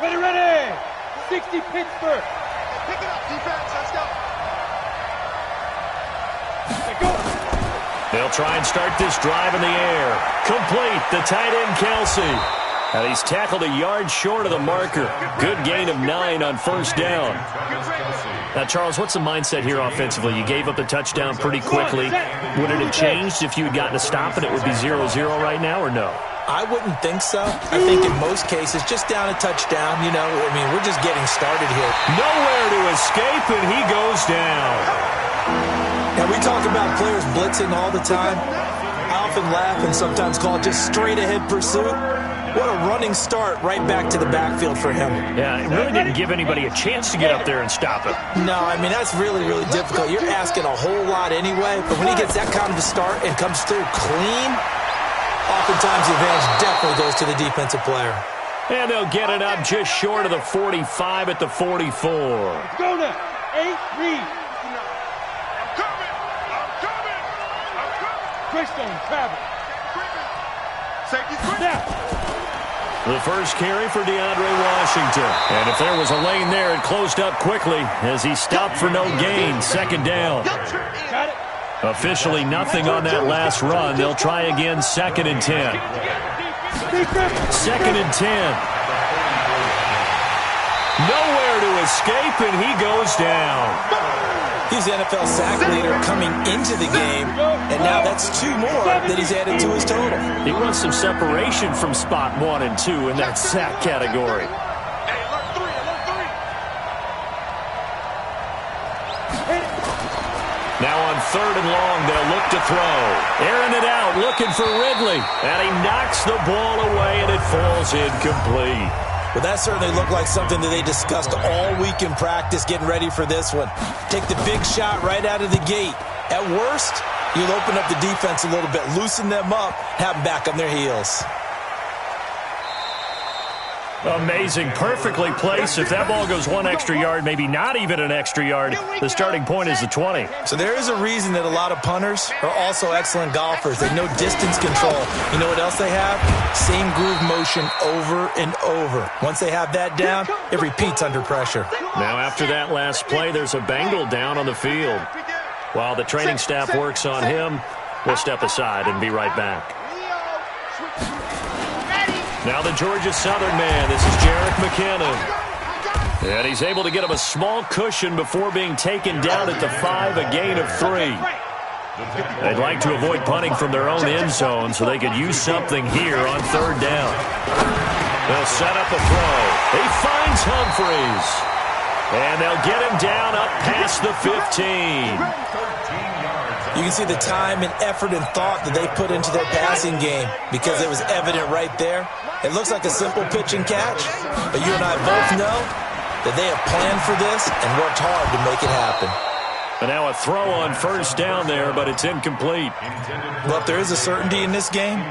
Ready, ready! 60 Pittsburgh! Pick it up, defense, let's go! Let go! They'll try and start this drive in the air. Complete, the tight end Kelsey. And he's tackled a yard short of the marker. Good gain of 9 on first down. Now, Charles, what's the mindset here offensively? You gave up the touchdown pretty quickly. Would it have changed if you had gotten a stop and it would be 0-0 right now, or no? I wouldn't think so. I think in most cases, just down a touchdown, you know, I mean, we're just getting started here. Nowhere to escape, and he goes down. Now, we talk about players blitzing all the time. I often laugh and sometimes call it just straight-ahead pursuit. What a running start right back to the backfield for him. Yeah, it really didn't give anybody a chance to get up there and stop him. No, I mean, that's really, really difficult. You're asking a whole lot anyway, but when he gets that kind of a start and comes through clean, oftentimes the advantage definitely goes to the defensive player. And they'll get it up just short of the 45 at the 44. Go now! 8 read! I'm coming! Greystone, travel! Safety quick! Now! The first carry for DeAndre Washington. And if there was a lane there, it closed up quickly as he stopped for no gain. Second down. Got it! Officially nothing on that last run. They'll try again, 2nd and 10. 2nd and 10. Nowhere to escape, and he goes down. He's the NFL sack leader coming into the game, and now that's 2 more that he's added to his total. He wants some separation from spot 1 and 2 in that sack category. Hey, alert 3, alert 3! Now on 3rd and long, they'll look to throw. Airing it out, looking for Ridley. And he knocks the ball away, and it falls incomplete. Well, that certainly looked like something that they discussed all week in practice getting ready for this one. Take the big shot right out of the gate. At worst, you'll open up the defense a little bit, loosen them up, have them back on their heels. Amazing. Perfectly placed. If that ball goes 1 extra yard, maybe not even an extra yard, the starting point is the 20. So there is a reason that a lot of punters are also excellent golfers. They know distance control. You know what else they have? Same groove motion over and over. Once they have that down, it repeats under pressure. Now after that last play, there's a Bengal down on the field. While the training staff works on him, we'll step aside and be right back. Now the Georgia Southern man, this is Jerick McKinnon. And he's able to get him a small cushion before being taken down at the 5, a gain of 3. They'd like to avoid punting from their own end zone so they could use something here on 3rd down. They'll set up a throw. He finds Humphries. And they'll get him down up past the 15. You can see the time and effort and thought that they put into their passing game because it was evident right there. It looks like a simple pitch and catch, but you and I both know that they have planned for this and worked hard to make it happen. And now a throw on 1st down there, but it's incomplete. Well, if there is a certainty in this game,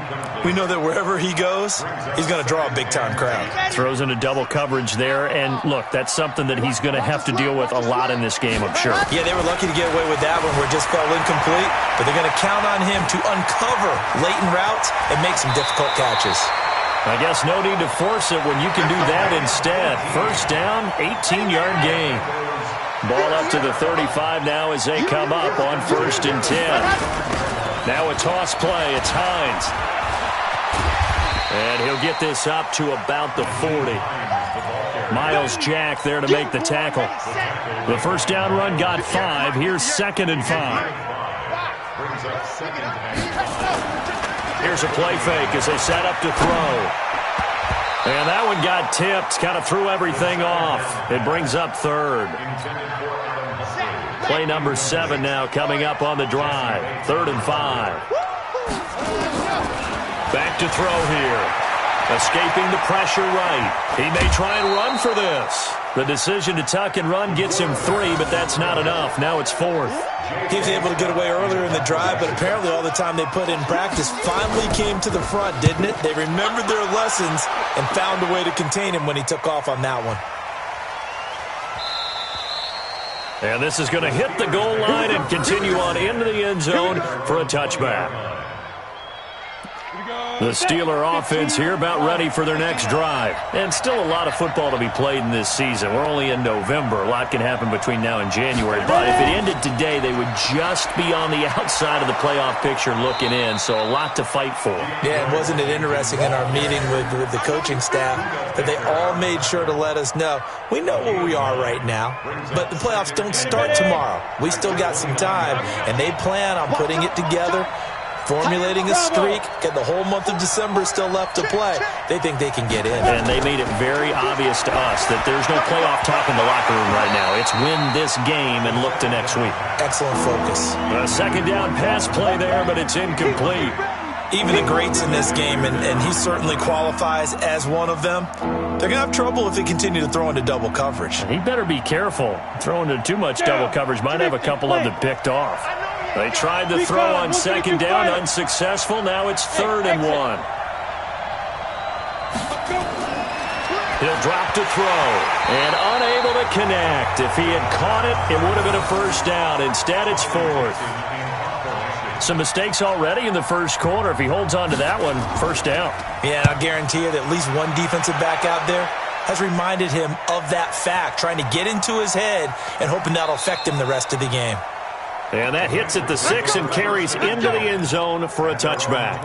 we know that wherever he goes, he's going to draw a big-time crowd. Throws into double coverage there, and look, that's something that he's going to have to deal with a lot in this game, I'm sure. Yeah, they were lucky to get away with that one where it just fell incomplete, but they're going to count on him to uncover latent routes and make some difficult catches. I guess no need to force it when you can do that instead. 1st down, 18-yard gain. Ball up to the 35 now as they come up on 1st and 10. Now a toss play. It's Hines. And he'll get this up to about the 40. Miles Jack there to make the tackle. The 1st down run got 5. Here's 2nd and 5. Here's a play fake as they set up to throw. And that one got tipped, kind of threw everything off. It brings up 3rd. Play number 7 now coming up on the drive. 3rd and 5. Back to throw here. Escaping the pressure right. He may try and run for this. The decision to tuck and run gets him 3, but that's not enough. Now it's 4th. He was able to get away earlier in the drive, but apparently all the time they put in practice finally came to the front, didn't it? They remembered their lessons and found a way to contain him when he took off on that one. And this is going to hit the goal line and continue on into the end zone for a touchback. The Steeler offense here about ready for their next drive. And still a lot of football to be played in this season. We're only in November. A lot can happen between now and January. But if it ended today, they would just be on the outside of the playoff picture looking in. So a lot to fight for. Yeah, and wasn't it interesting in our meeting with the coaching staff that they all made sure to let us know, we know where we are right now, but the playoffs don't start tomorrow. We still got some time, and they plan on putting it together, formulating a streak, get the whole month of December still left to play. They think they can get in. And they made it very obvious to us that there's no playoff talk in the locker room right now. It's win this game and look to next week. Excellent focus. A second down pass play there, but it's incomplete. Even the greats in this game, and he certainly qualifies as one of them, they're going to have trouble if they continue to throw into double coverage. He better be careful. Throwing into too much double coverage might have a couple of them picked off. They tried to throw on second down, unsuccessful. Now it's 3rd and 1. He'll drop to throw, and unable to connect. If he had caught it, it would have been a first down. Instead, it's 4th. Some mistakes already in the first quarter. If he holds on to that one, first down. Yeah, I'll guarantee you that at least one defensive back out there has reminded him of that fact, trying to get into his head and hoping that'll affect him the rest of the game. And that hits at the 6 and carries into the end zone for a touchback.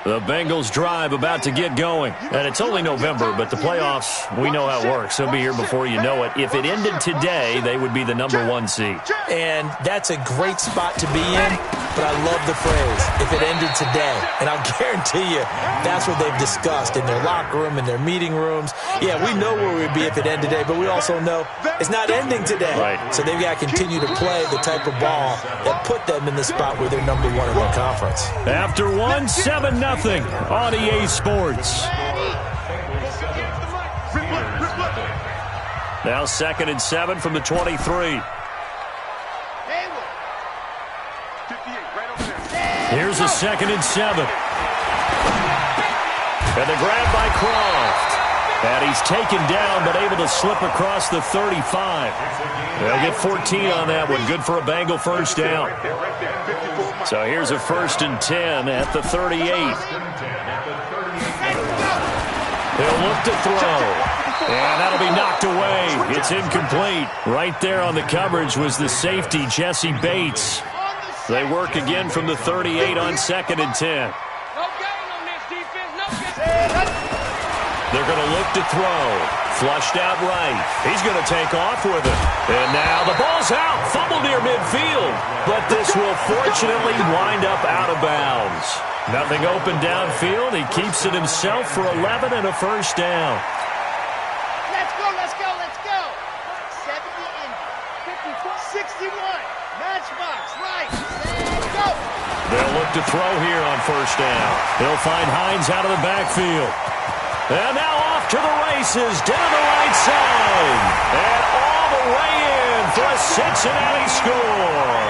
The Bengals drive about to get going. And it's only November, but the playoffs, we know how it works. They'll be here before you know it. If it ended today, they would be the number 1 seed. And that's a great spot to be in, but I love the phrase, if it ended today. And I'll guarantee you, that's what they've discussed in their locker room, in their meeting rooms. Yeah, we know where we'd be if it ended today, but we also know it's not ending today. Right. So they've got to continue to play the type of ball that put them in the spot where they're number 1 in their conference. After 1, 7-0 on EA Sports. Now 2nd and 7 from the 23. Here's a 2nd and 7. And the grab by Croft. And he's taken down, but able to slip across the 35. They'll get 14 on that one. Good for a Bengal first down. So here's a 1st and 10 at the 38. He'll look to throw. And that'll be knocked away. It's incomplete. Right there on the coverage was the safety, Jesse Bates. They work again from the 38 on 2nd and 10. They're going to look to throw. Flushed out right. He's going to take off with it. And now the ball's out. Fumble near midfield. But this will fortunately wind up out of bounds. Nothing open downfield. He keeps it himself for 11 and a first down. Let's go, let's go, let's go. 70 in 61. Matchbox, right. Let's go. They'll look to throw here on first down. They'll find Hines out of the backfield. And now off to the races, down the right side. And all the way in for a Cincinnati score.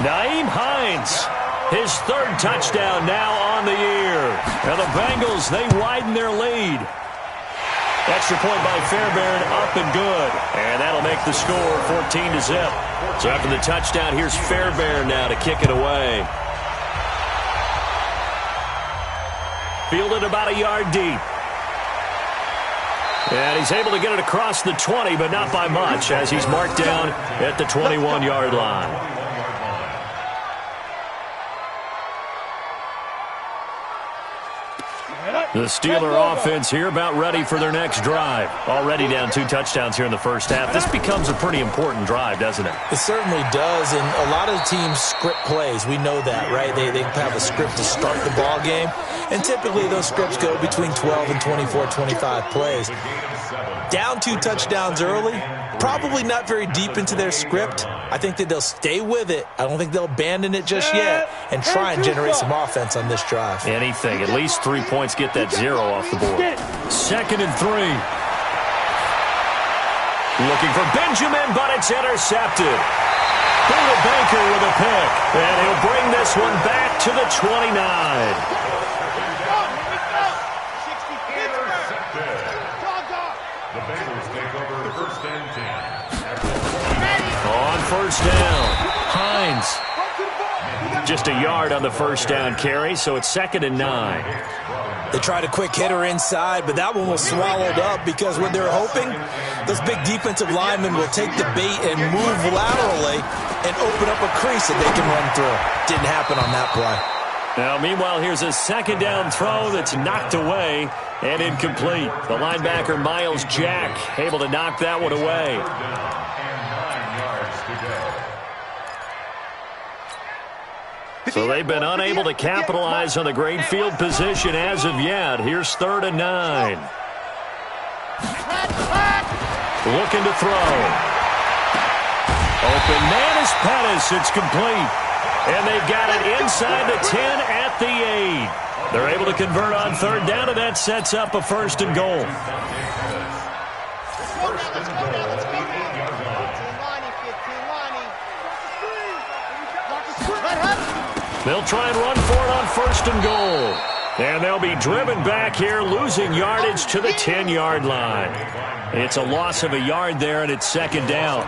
Nyheim Hines, his 3rd touchdown now on the year. And the Bengals, they widen their lead. Extra point by Fairbairn, up and good. And that'll make the score 14-0. So after the touchdown, here's Fairbairn now to kick it away. Fielded about a yard deep. And he's able to get it across the 20, but not by much, as he's marked down at the 21-yard line. The Steeler offense here about ready for their next drive. Already down 2 touchdowns here in the first half. This becomes a pretty important drive, doesn't it? It certainly does, and a lot of teams script plays. We know that, right? They have a script to start the ball game, and typically those scripts go between 12 and 24, 25 plays. Down 2 touchdowns early, probably not very deep into their script. I think that they'll stay with it. I don't think they'll abandon it just yet and try and generate some offense on this drive. Anything. At least 3 points, get that 0 off the board. 2nd and 3. Looking for Benjamin, but it's intercepted. Buda Baker with a pick, and he'll bring this one back to the 29. On first down, Hines. Just a yard on the first down carry, so it's 2nd and 9. They tried a quick hitter inside, but that one was swallowed up because what they're hoping, those big defensive linemen will take the bait and move laterally and open up a crease that they can run through. Didn't happen on that play. Now, meanwhile, here's a 2nd down throw that's knocked away and incomplete. The linebacker, Miles Jack, able to knock that one away. So they've been unable to capitalize on the great field position as of yet. Here's 3rd and 9. Looking to throw. Open man is Pettis. It's complete. And they've got it inside the 10 at the 8. They're able to convert on 3rd down, and that sets up a 1st and goal. They'll try and run for it on 1st and goal. And they'll be driven back here, losing yardage to the 10-yard line. It's a loss of a yard there, and it's 2nd down.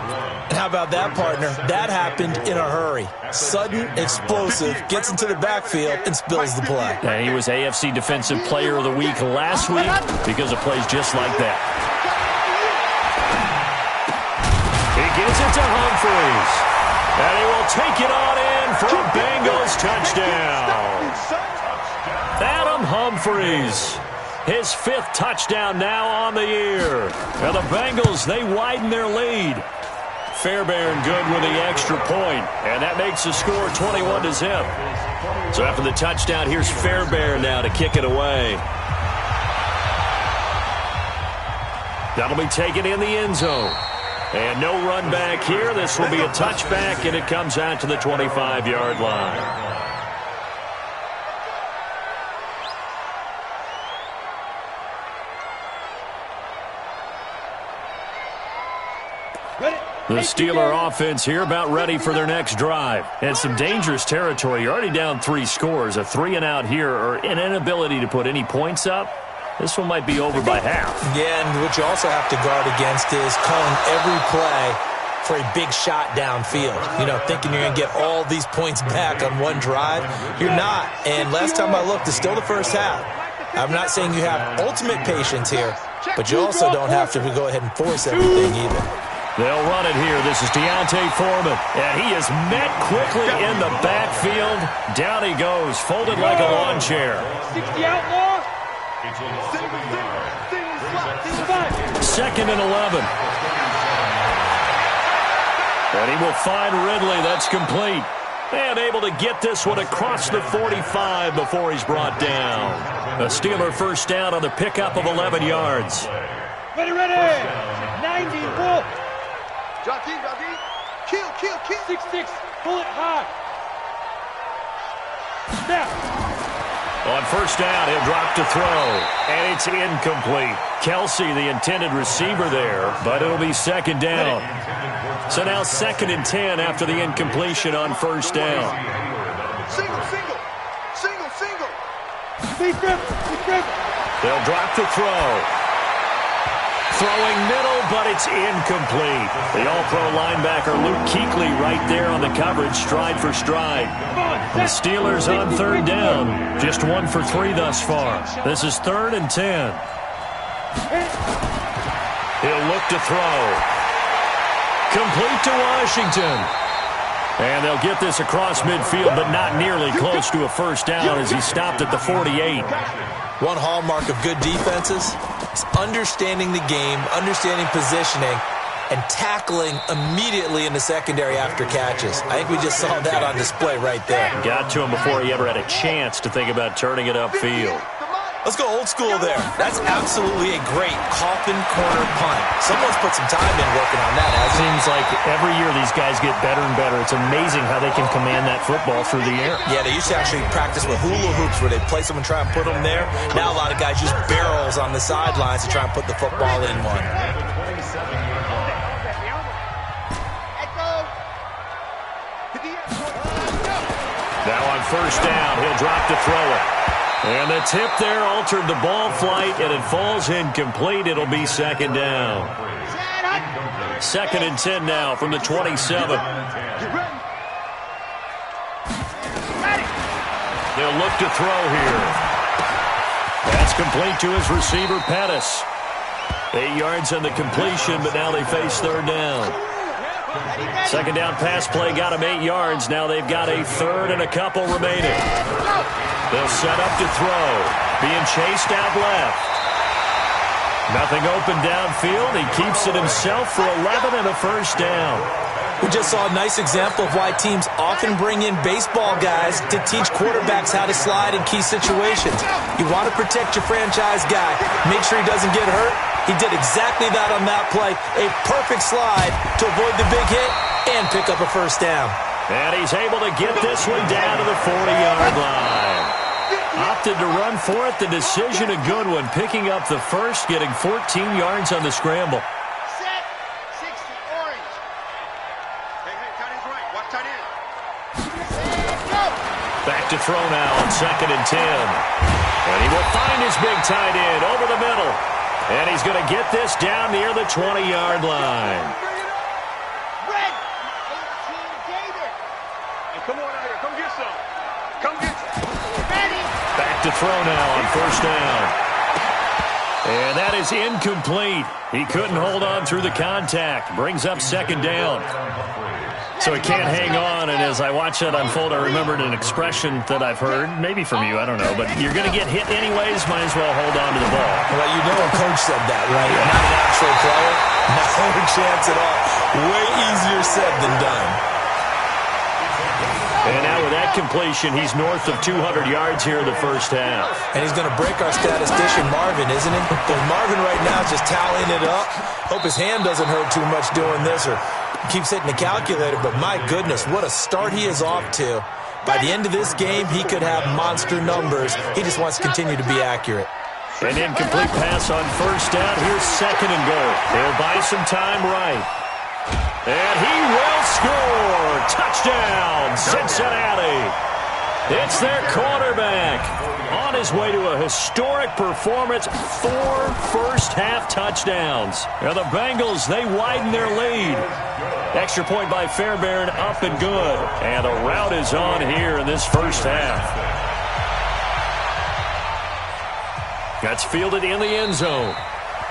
And how about that, partner? That happened in a hurry. Sudden, explosive, gets into the backfield, and spills the play. And he was AFC Defensive Player of the Week last week because of plays just like that. He gives it to Humphries. And he will take it on in for a Bengals touchdown. Adam Humphries, his 5th touchdown now on the year. And the Bengals, they widen their lead. Fairbairn good with the extra point, and that makes the score 21-0. So after the touchdown, here's Fairbairn now to kick it away. That'll be taken in the end zone. And no run back here. This will be a touchback, and it comes out to the 25-yard line. The Steeler offense here about ready for their next drive. And some dangerous territory. You're already down 3 scores. A 3 and out here, or an inability to put any points up. This one might be over by half. Yeah, and what you also have to guard against is calling every play for a big shot downfield. You know, thinking you're going to get all these points back on one drive. You're not. And last time I looked, it's still the first half. I'm not saying you have ultimate patience here, but you also don't have to go ahead and force everything either. They'll run it here. This is Deontay Foreman. And he is met quickly in the backfield. Down he goes, folded like a lawn chair. 60 outlaw. 2nd and 11. And he will find Ridley. That's complete. And able to get this one across the 45 before he's brought down. A Steeler 1st down on the pickup of 11 yards. Ready, ready. 90, Wolf. Jockey. Kill. 6-6, pull it high. Snap. On 1st down, he'll drop to throw. And it's incomplete. Kelsey, the intended receiver there, but it'll be 2nd down. So now 2nd and 10 after the incompletion on 1st down. Single. Be grip. They'll drop to throw. Throwing middle, but it's incomplete. The all-pro linebacker Luke Kuechly right there on the coverage, stride for stride. The Steelers on 3rd down. Just 1 for 3 thus far. This is 3rd and 10. He'll look to throw. Complete to Washington. And they'll get this across midfield, but not nearly close to a 1st down as he stopped at the 48. One hallmark of good defenses is understanding the game, understanding positioning, and tackling immediately in the secondary after catches. I think we just saw that on display right there. Got to him before he ever had a chance to think about turning it upfield. Let's go old school there. That's absolutely a great coffin corner punt. Someone's put some time in working on that. It seems like every year these guys get better and better. It's amazing how they can command that football through the air. Yeah, they used to actually practice with hula hoops where they'd place them and try and put them there. Now a lot of guys use barrels on the sidelines to try and put the football in one. Now on 1st down, he'll drop to throw it. And the tip there altered the ball flight, and it falls incomplete. It'll be 2nd down. 2nd and 10 now from the 27. They'll look to throw here. That's complete to his receiver, Pettis. 8 yards on the completion, but now they face third down. Second down pass play got him 8 yards. Now they've got a third and a couple remaining. They'll set up to throw. Being chased out left. Nothing open downfield. He keeps it himself for 11 and a first down. We just saw a nice example of why teams often bring in baseball guys to teach quarterbacks how to slide in key situations. You want to protect your franchise guy. Make sure he doesn't get hurt. He did exactly that on that play. A perfect slide to avoid the big hit and pick up a first down. And he's able to get this one down to the 40-yard line. Opted to run for it. The decision a good one. Picking up the first, getting 14 yards on the scramble. Set. 60, orange. Hey, tight end's right. Watch tight end. Set, go. Back to throw now on 2nd and 10. And he will find his big tight end over the middle. And he's going to get this down near the 20-yard line. Red. 18, Gator. Hey, come on out here. Come get some. Come get some. Ready. Back to throw now on 1st down. And that is incomplete. He couldn't hold on through the contact. Brings up 2nd down. So he can't hang on, and as I watch that unfold, I remembered an expression that I've heard, maybe from you, I don't know, but you're going to get hit anyways, might as well hold on to the ball. Well, you know a coach said that, right? Yeah. Not an actual player. No chance at all. Way easier said than done. And now with that completion, he's north of 200 yards here in the first half. And he's going to break our statistician, Marvin, isn't he? Because Marvin right now is just tallying it up. Hope his hand doesn't hurt too much doing this or keeps hitting the calculator. But my goodness, what a start he is off to. By the end of this game, he could have monster numbers. He just wants to continue to be accurate. An incomplete pass on 1st down. Here's 2nd and goal. They'll buy some time right. And he will score. Touchdown, Cincinnati. It's their quarterback on his way to a historic performance. 4 first-half touchdowns. Now the Bengals, they widen their lead. Extra point by Fairbairn, up and good. And the route is on here in this first half. That's fielded in the end zone.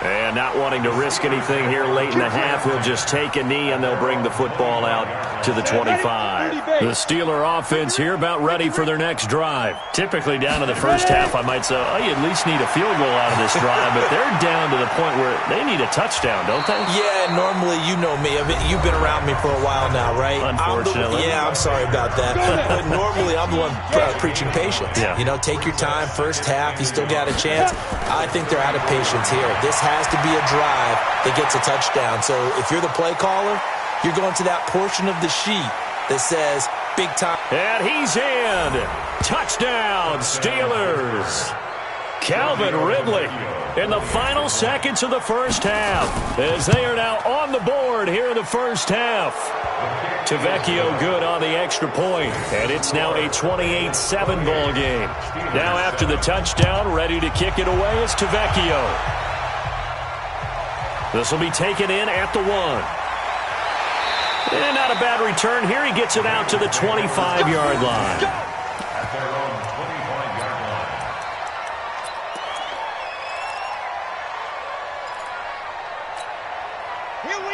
And not wanting to risk anything here late in the half, he'll just take a knee and they'll bring the football out to the 25. The Steeler offense here about ready for their next drive. Typically down to the first half, I might say, oh, you at least need a field goal out of this drive, but they're down to the point where they need a touchdown, don't they? Yeah, normally, you know me. I mean, you've been around me for a while now, right? Unfortunately. I'm sorry about that. But normally, I'm the one preaching patience. Yeah. You know, take your time, first half, you still got a chance. I think they're out of patience here. This has to be a drive that gets a touchdown. So if you're the play caller, you're going to that portion of the sheet that says big time. And he's in. Touchdown, Steelers. Calvin Ridley in the final seconds of the first half as they are now on the board here in the first half. Tavecchio good on the extra point, and it's now a 28-7 ball game. Now after the touchdown, ready to kick it away is Tavecchio. This will be taken in at the 1. And not a bad return here. He gets it out to the 25-yard line.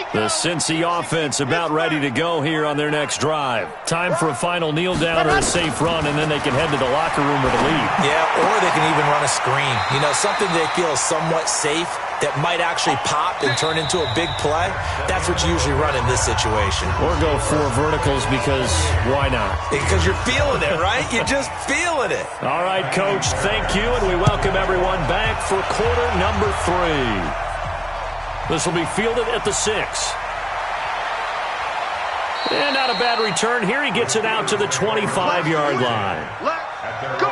The Cincy offense about ready to go here on their next drive. Time for a final kneel down or a safe run, and then they can head to the locker room with a lead. Yeah, or they can even run a screen. You know, something they feel is somewhat safe that might actually pop and turn into a big play. That's what you usually run in this situation. Or go 4 verticals because why not? Because you're feeling it, right? You're just feeling it. All right, Coach, thank you, and we welcome everyone back for quarter number 3. This will be fielded at the 6. And not a bad return here. He gets it out to the 25-yard line. Let's go.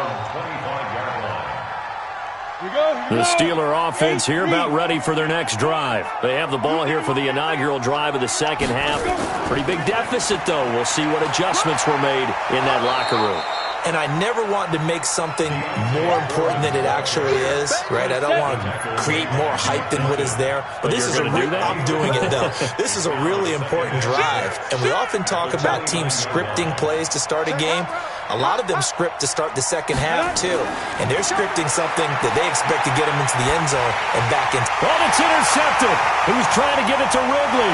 The Steeler offense here about ready for their next drive. They have the ball here for the inaugural drive of the second half. Pretty big deficit, though. We'll see what adjustments were made in that locker room. And I never want to make something more important than it actually is, right? I don't want to create more hype than what is there. But this is I'm doing it, though. This is a really important drive. And we often talk about teams scripting plays to start a game. A lot of them script to start the second half, too. And they're scripting something that they expect to get them into the end zone and back in. Oh, it's intercepted. He was trying to get it to Ridley.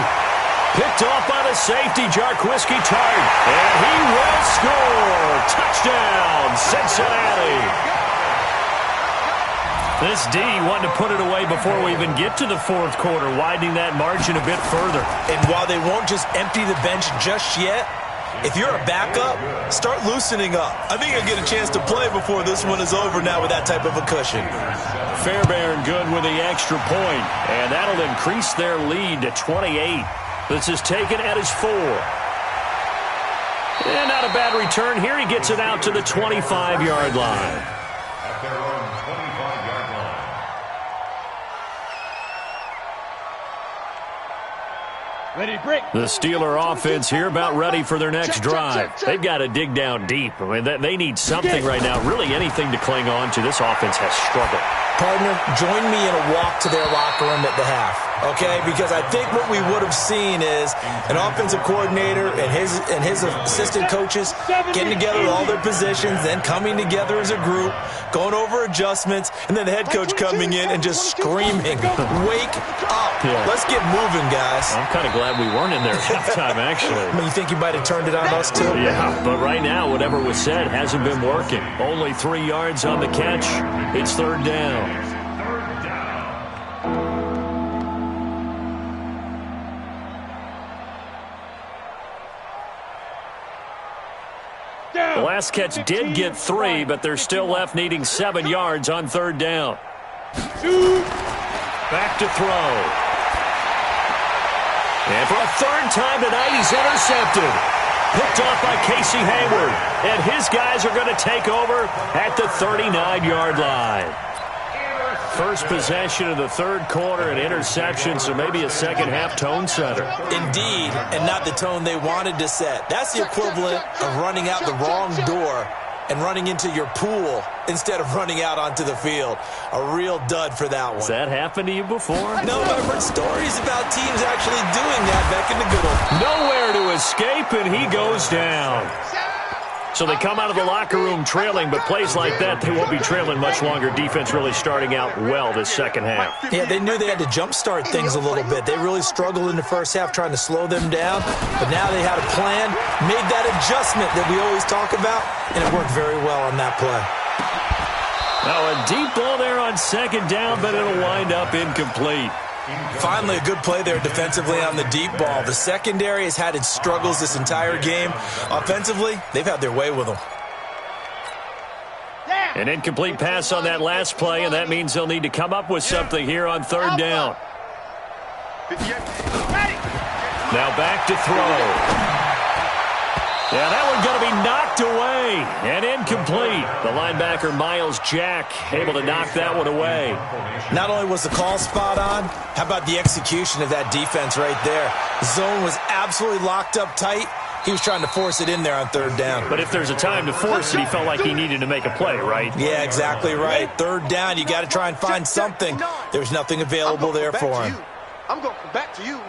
Picked off by the safety, Jarquiski Tart. And he will score. Touchdown, Cincinnati. This D wanting to put it away before we even get to the fourth quarter, widening that margin a bit further. And while they won't just empty the bench just yet, if you're a backup, start loosening up. I think you'll get a chance to play before this one is over now with that type of a cushion. Fairbairn good with the extra point, and that'll increase their lead to 28. This is taken at his 4. And not a bad return here. He gets it out to the 25-yard line. At their own 25-yard line. Ready, break. The Steeler offense here about ready for their next drive. They've got to dig down deep. I mean, they need something right now, really anything to cling on to. This offense has struggled. Partner, join me in a walk to their locker room at the half, okay? Because I think what we would have seen is an offensive coordinator and his assistant coaches getting together with all their positions, then coming together as a group, going over adjustments, and then the head coach coming in and just screaming, "Wake up. Yeah. Let's get moving, guys." I'm kind of glad we weren't in there at halftime, actually. I mean, you think you might have turned it on us, too? Yeah, but right now, whatever was said hasn't been working. Only 3 yards on the catch. It's third down. The last catch did get 3, but they're still left needing 7 yards on third down. Back to throw. And for a third time tonight, he's intercepted. Picked off by Casey Hayward. And his guys are going to take over at the 39-yard line. First possession of the third quarter, an interception, so maybe a second-half tone setter. Indeed, and not the tone they wanted to set. That's the equivalent of running out the wrong door and running into your pool instead of running out onto the field. A real dud for that one. Has that happened to you before? No, but I've heard stories about teams actually doing that back in the good old. Nowhere to escape, and he goes down. So they come out of the locker room trailing, but plays like that, they won't be trailing much longer. Defense really starting out well this second half. Yeah, they knew they had to jumpstart things a little bit. They really struggled in the first half trying to slow them down, but now they had a plan, made that adjustment that we always talk about, and it worked very well on that play. Now a deep ball there on second down, but it'll wind up incomplete. Finally, a good play there defensively on the deep ball. The secondary has had its struggles this entire game. Offensively, they've had their way with them. An incomplete pass on that last play, and that means they'll need to come up with something here on third down. Now back to throw. Yeah, that one's going to be knocked away and incomplete. The linebacker, Miles Jack, able to knock that one away. Not only was the call spot on, how about the execution of that defense right there? Zone was absolutely locked up tight. He was trying to force it in there on third down. But if there's a time to force it, he felt like he needed to make a play, right? Yeah, exactly right. Third down, you got to try and find something. There's nothing available there for him. I'm going back to you.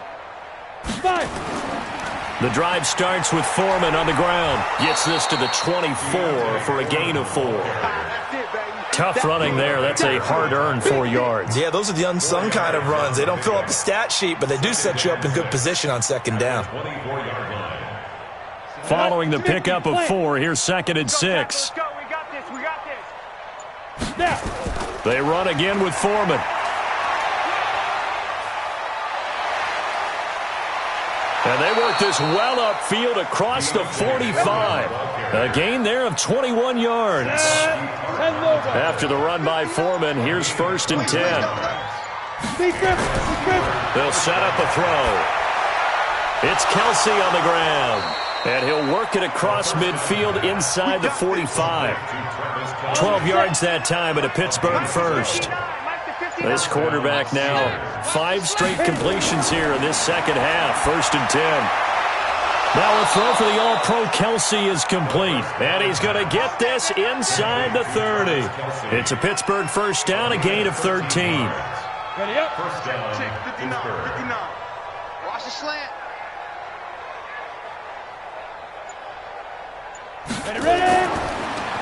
The drive starts with Foreman on the ground. Gets this to the 24 for a gain of 4. Tough running there. That's a hard-earned 4 yards. Yeah, those are the unsung kind of runs. They don't fill up the stat sheet, but they do set you up in good position on second down. Following the pickup of 4, here's second and 6. We got this. We got this. They run again with Foreman. And they work this well upfield across the 45. A gain there of 21 yards. After the run by Foreman, here's first and 10. They'll set up a throw. It's Kelsey on the ground. And he'll work it across midfield inside the 45. 12 yards that time, and a Pittsburgh first. This quarterback now, 5 straight completions here in this second half. First and 10. Now a throw for the All-Pro Kelsey is complete. And he's going to get this inside the 30. It's a Pittsburgh first down, a gain of 13. Ready up. First down, 59. Watch the slant. Ready.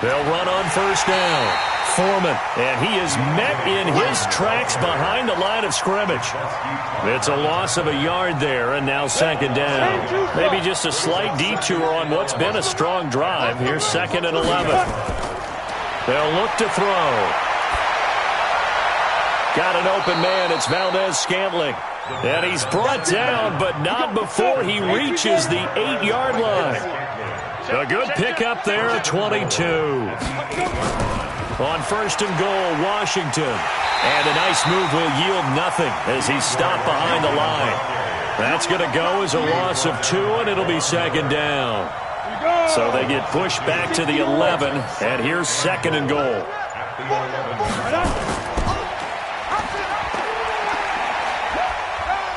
They'll run on first down. Foreman, and he is met in his tracks behind the line of scrimmage. It's a loss of a yard there, and now second down. Maybe just a slight detour on what's been a strong drive. Here's 2nd and 11. They'll look to throw. Got an open man. It's Valdez-Scantling. And he's brought down, but not before he reaches the 8-yard line. A good pickup there at 22. On first and goal, Washington. And a nice move will yield nothing as he's stopped behind the line. That's going to go as a loss of 2, and it'll be second down. So they get pushed back to the 11, and here's 2nd and goal.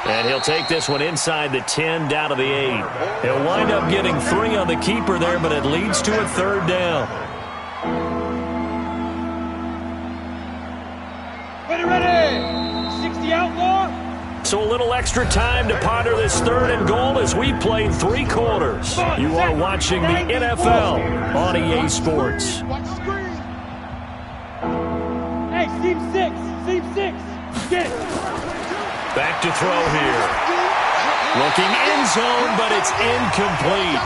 And he'll take this one inside the 10, down to the 8. He'll wind up getting 3 on the keeper there, but it leads to a 3rd down. Ready. 60 outlaw. So a little extra time to ponder this 3rd and goal as we played 3 quarters. You are watching the NFL on EA Sports. Hey, seam 6. Get it. Back to throw here. Looking in zone, but it's incomplete.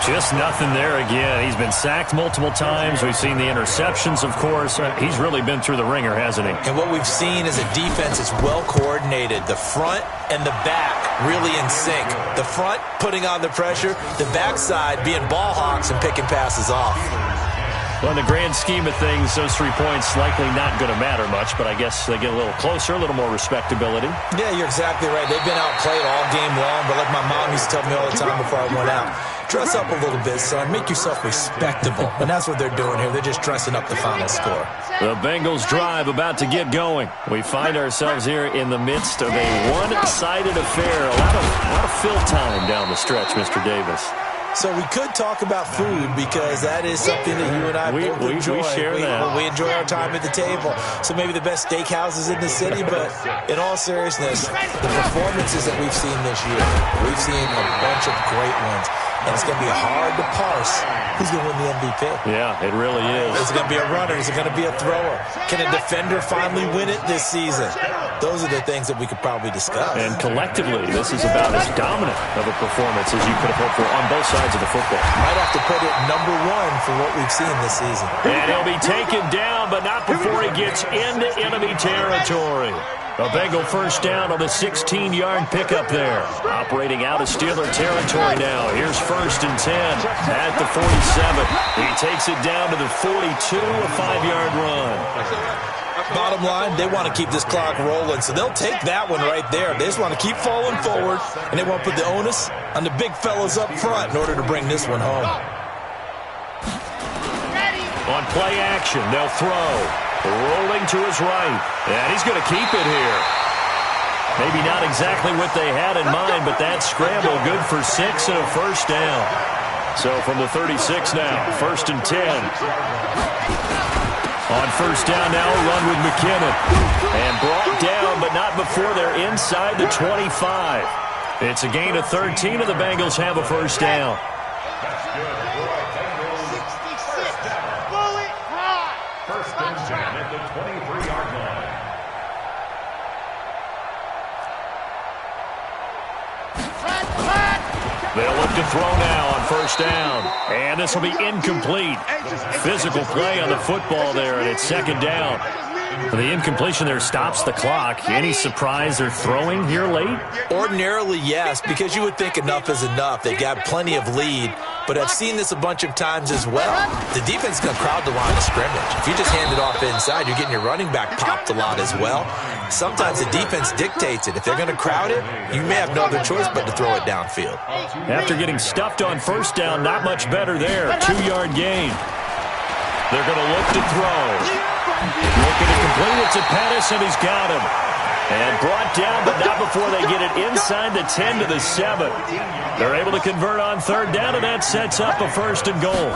Just nothing there again. He's been sacked multiple times. We've seen the interceptions, of course. He's really been through the ringer, hasn't he? And what we've seen is a defense that's well coordinated. The front and the back really in sync. The front putting on the pressure, the backside being ball hawks and picking passes off. Well, in the grand scheme of things, those 3 points likely not going to matter much, but I guess they get a little closer, a little more respectability. Yeah, you're exactly right. They've been outplayed all game long, but like my mom used to tell me all the time before I went out, dress up a little bit, son. Make yourself respectable. And that's what they're doing here. They're just dressing up the final score. The Bengals drive about to get going. We find ourselves here in the midst of a one-sided affair. A lot of fill time down the stretch, Mr. Davis. So we could talk about food because that is something that you and I both enjoy. We share that. We enjoy our time at the table. So maybe the best steakhouses in the city, but in all seriousness, the performances that we've seen this year, we've seen a bunch of great ones. And it's going to be hard to parse who's going to win the MVP. Yeah, it really is. Is it going to be a runner? Is it going to be a thrower? Can a defender finally win it this season? Those are the things that we could probably discuss. And collectively, this is about as dominant of a performance as you could have hoped for on both sides of the football. Might have to put it number 1 for what we've seen this season. And he'll be taken down, but not before he gets into enemy territory. A Bengal first down on the 16-yard pickup there. Operating out of Steeler territory now. Here's 1st and 10 at the 47. He takes it down to the 42, a 5-yard run. Bottom line, they want to keep this clock rolling, so they'll take that one right there. They just want to keep falling forward, and they want to put the onus on the big fellas up front in order to bring this one home. On play action, they'll throw. Rolling to his right. And he's going to keep it here. Maybe not exactly what they had in mind, but that scramble good for 6 and a first down. So from the 36 now, 1st and 10. On first down now, a run with McKinnon. And brought down, but not before they're inside the 25. It's a gain of 13, and the Bengals have a first down. They'll look to throw now on first down. And this will be incomplete. Physical play on the football there, and it's second down. The incompletion there stops the clock. Any surprise they're throwing here late? Ordinarily, yes, because you would think enough is enough. They've got plenty of lead. But I've seen this a bunch of times as well. The defense is going to crowd the line of scrimmage. If you just hand it off inside, you're getting your running back popped a lot as well. Sometimes the defense dictates it. If they're going to crowd it, you may have no other choice but to throw it downfield. After getting stuffed on first down, not much better there. 2-yard gain. They're going to look to throw. Looking to complete it to Pettis, and he's got him. And brought down, but not before they get it inside the 10 to the 7. They're able to convert on third down, and that sets up a 1st and goal.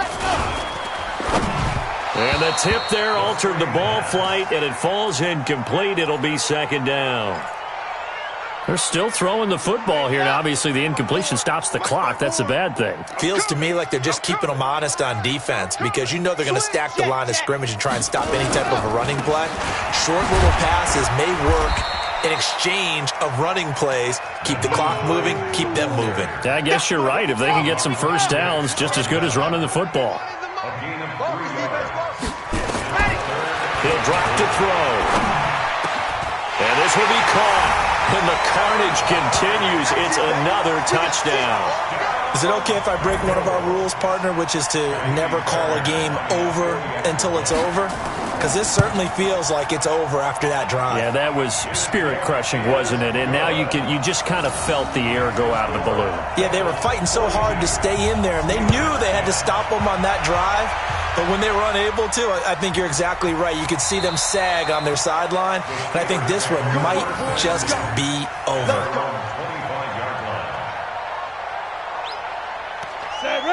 And the tip there altered the ball flight, and it falls incomplete. It'll be second down. They're still throwing the football here, and obviously the incompletion stops the clock. That's a bad thing. Feels to me like they're just keeping them honest on defense because you know they're going to stack the line of scrimmage and try and stop any type of a running play. Short little passes may work in exchange of running plays. Keep the clock moving, keep them moving. I guess you're right. If they can get some first downs, just as good as running the football. He'll drop to throw. And this will be caught. And the carnage continues. It's another touchdown. Is it okay if I break one of our rules, partner, which is to never call a game over until it's over? Because this certainly feels like it's over after that drive. Yeah, that was spirit-crushing, wasn't it? And now you just kind of felt the air go out of the balloon. Yeah, they were fighting so hard to stay in there, and they knew they had to stop them on that drive. But when they were unable to, I think you're exactly right. You could see them sag on their sideline, and I think this one might just be over.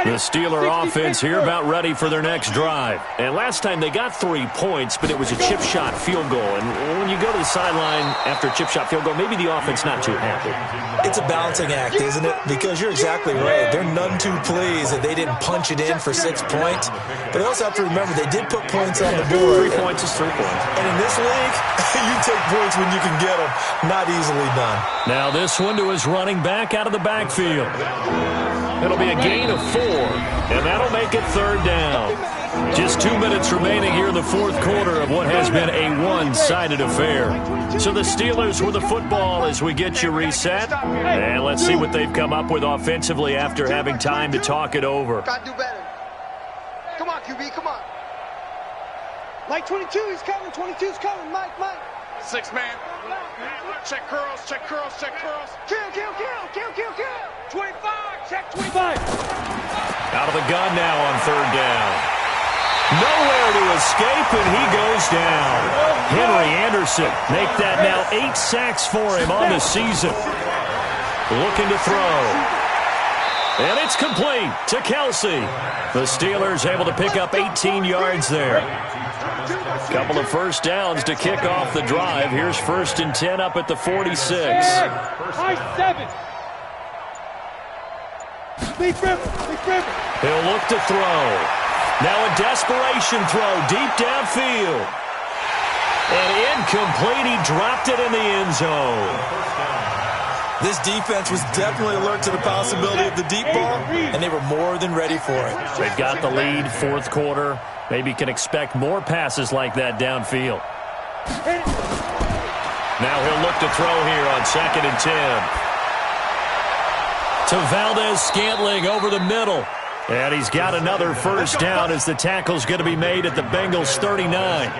The Steeler offense here about ready for their next drive. And last time they got 3 points, but it was a chip shot field goal. And when you go to the sideline after a chip shot field goal, maybe the offense not too happy. It's a balancing act, isn't it? Because you're exactly right. They're none too pleased that they didn't punch it in for 6 points. But they also have to remember they did put points on the board. 3 points is 3 points. And in this league, you take points when you can get them. Not easily done. Now this one to his running back out of the backfield. It'll be a gain of 4, and that'll make it third down. Just 2 minutes remaining here in the fourth quarter of what has been a one-sided affair. So the Steelers with the football as we get you reset. And let's see what they've come up with offensively after having time to talk it over. Got to do better. Come on, QB, come on. Mike 22, he's coming. 22's coming. Mike. 6 man. Check curls, check curls, check curls. Kill. 25, check 25. Out of the gun now on third down. Nowhere to escape, and he goes down. Henry Anderson make that now 8 sacks for him on the season. Looking to throw. And it's complete to Kelsey. The Steelers able to pick up 18 yards there. Couple of first downs to kick off the drive. Here's 1st and 10 up at the 46. High 7. Big River. He'll look to throw. Now a desperation throw deep downfield. And incomplete. He dropped it in the end zone. This defense was definitely alert to the possibility of the deep ball, and they were more than ready for it. They've got the lead, fourth quarter. Maybe can expect more passes like that downfield. Now he'll look to throw here on 2nd and 10. To Valdez-Scantling over the middle. And he's got another first down as the tackle's going to be made at the Bengals 39.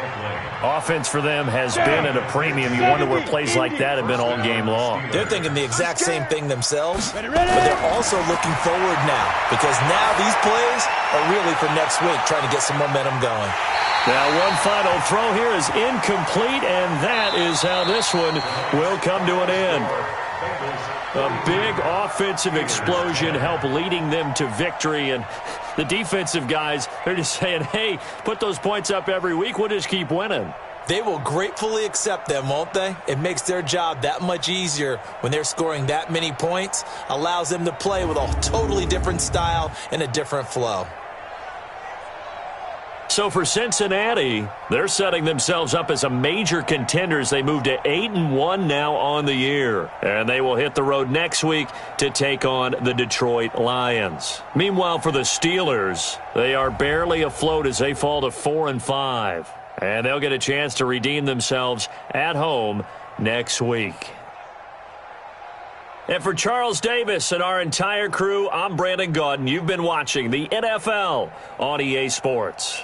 Offense for them has been at a premium. You wonder where plays like that have been all game long. They're thinking the exact same thing themselves, but they're also looking forward now because now these plays are really for next week, trying to get some momentum going. Now one final throw here is incomplete, and that is how this one will come to an end. A big offensive explosion helped leading them to victory, and the defensive guys, they're just saying, hey, put those points up every week, we'll just keep winning. They will gratefully accept them, won't they? It makes their job that much easier when they're scoring that many points, allows them to play with a totally different style and a different flow. So for Cincinnati, they're setting themselves up as a major contender as they move to 8-1 now on the year. And they will hit the road next week to take on the Detroit Lions. Meanwhile, for the Steelers, they are barely afloat as they fall to 4-5. And they'll get a chance to redeem themselves at home next week. And for Charles Davis and our entire crew, I'm Brandon Gaudin. You've been watching the NFL on EA Sports.